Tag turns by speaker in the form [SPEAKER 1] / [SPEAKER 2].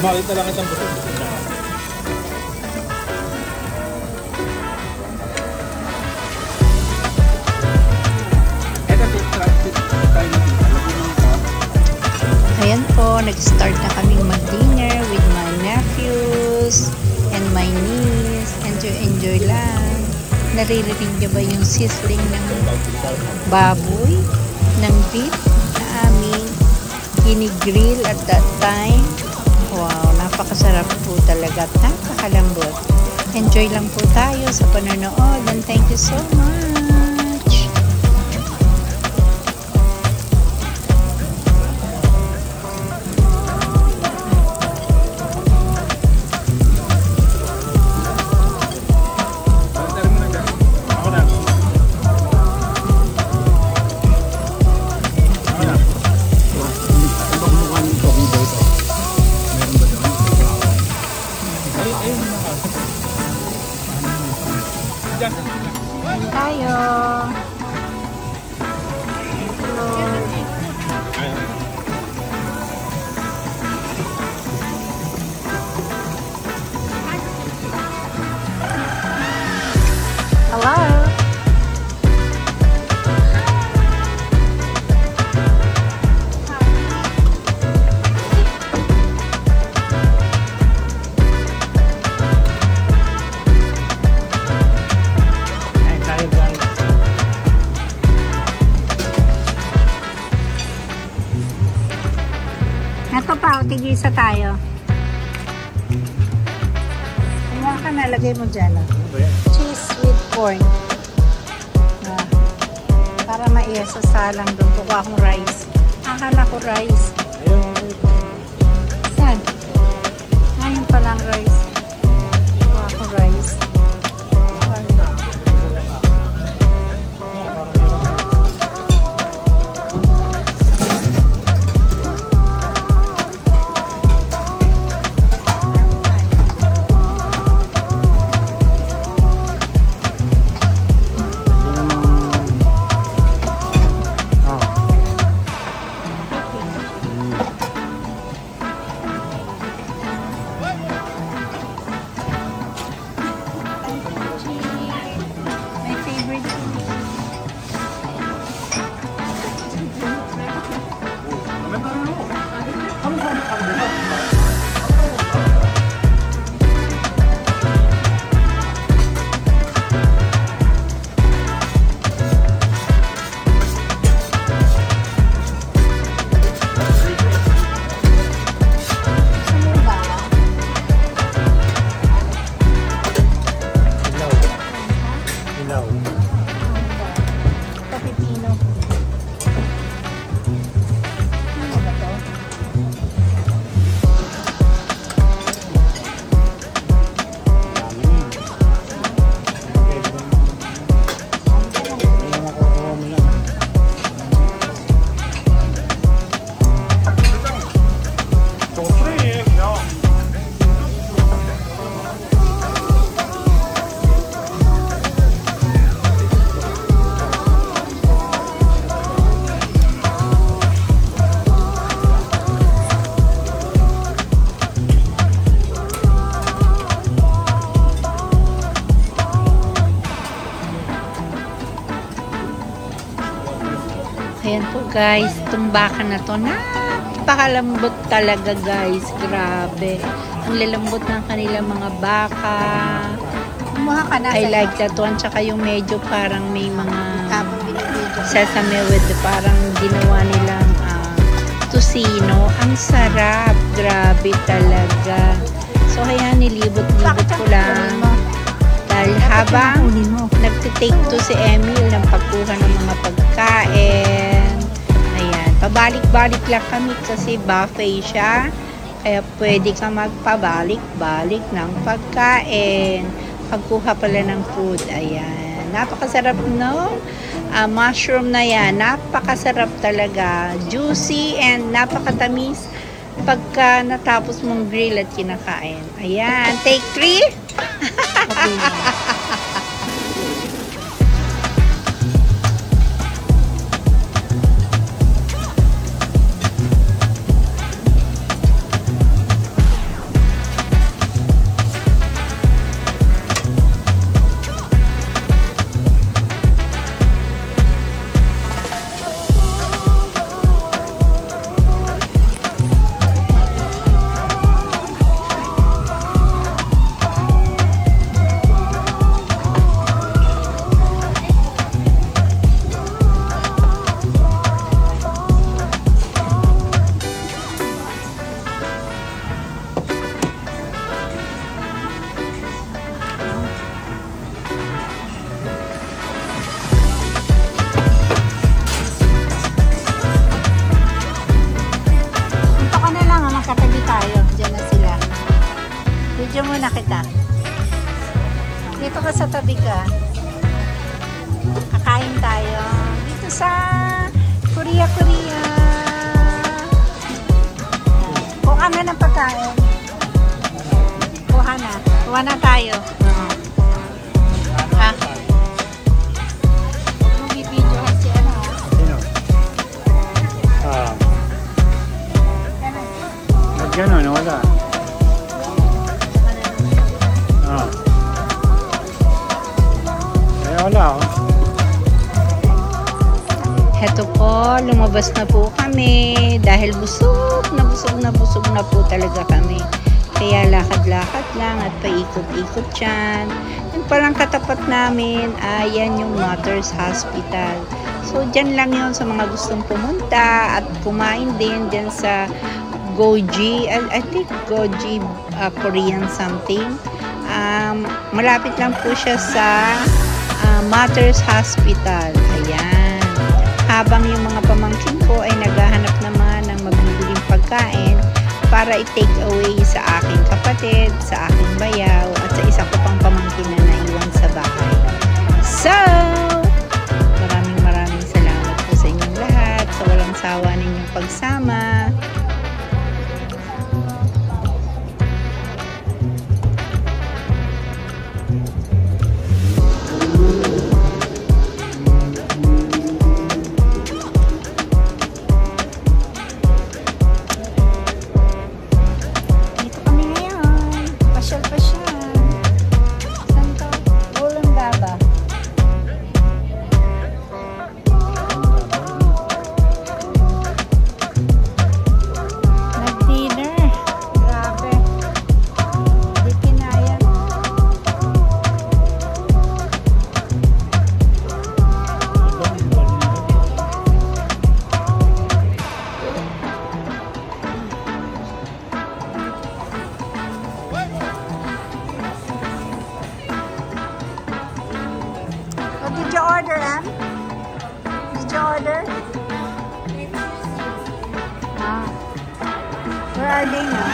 [SPEAKER 1] Makita lang itang busog.
[SPEAKER 2] Ayan po, nag-start na kaming mag-dinner with my nephews and my niece. Enjoy lang. Naririnig niyo ba yung sizzling ng baboy, ng beef na aming ginigrill at that time? Wow, napakasarap po talaga at napakalambot. Enjoy lang po tayo sa panonood and thank you so much. Tayo. Hello. Ito pa, tigisa tayo. Kumuha ka na, lagay mo dyan. Cheese with corn. Para maisasalang doon. Kukuha akong rice. Akala ko rice. Saan? Ngayon palang rice. Kukuha akong rice. Ayan po guys, itong baka na to, napakalambot talaga guys, grabe. Ang lalambot ng kanilang mga baka. I like that one, tsaka yung medyo parang may mga sesame with parang ginawa nilang tocino. Ang sarap, grabe talaga. So kaya nilibot-libot ko lang. Dahil habang nagtitake to si Emil ng pagkuha ng mga pagkain. Ayan, pabalik-balik lang kami kasi buffet siya. Kaya pwede ka magpabalik-balik ng pagkain. Pagkuha pala ng food. Ayan, napakasarap no? Mushroom na yan, napakasarap talaga. Juicy and napakatamis pagka natapos mong grill at kinakain. Ayan, take 3. Dito ka sa tabi ka. Kakain tayo. Dito sa Korea. Kuha na ng pagkain. Kuha na tayo. Ha? Bibidyo kasi ano.
[SPEAKER 1] Sino? Gano'n, wala. Wala ako.
[SPEAKER 2] Heto po, lumabas na po kami dahil busog na po talaga kami. Kaya lakad-lakad lang at paikot-ikot dyan. Yung palang katapat namin, ayan yung Mother's Hospital. So, dyan lang yun sa mga gustong pumunta at kumain din dyan sa Goji, I think Goji Korean something. Malapit lang po siya sa Mother's Hospital. Ayan. Habang yung mga pamangkin ko ay naghahanap naman ng magbibiling pagkain para i-take away sa aking kapatid, sa aking bayaw, at sa isa ko pang pamangkin na naiwan sa bahay. So, maraming salamat po sa inyong lahat, sa walang sawa ninyong pagsama. Did you order, Em? Did you order? Where are they now?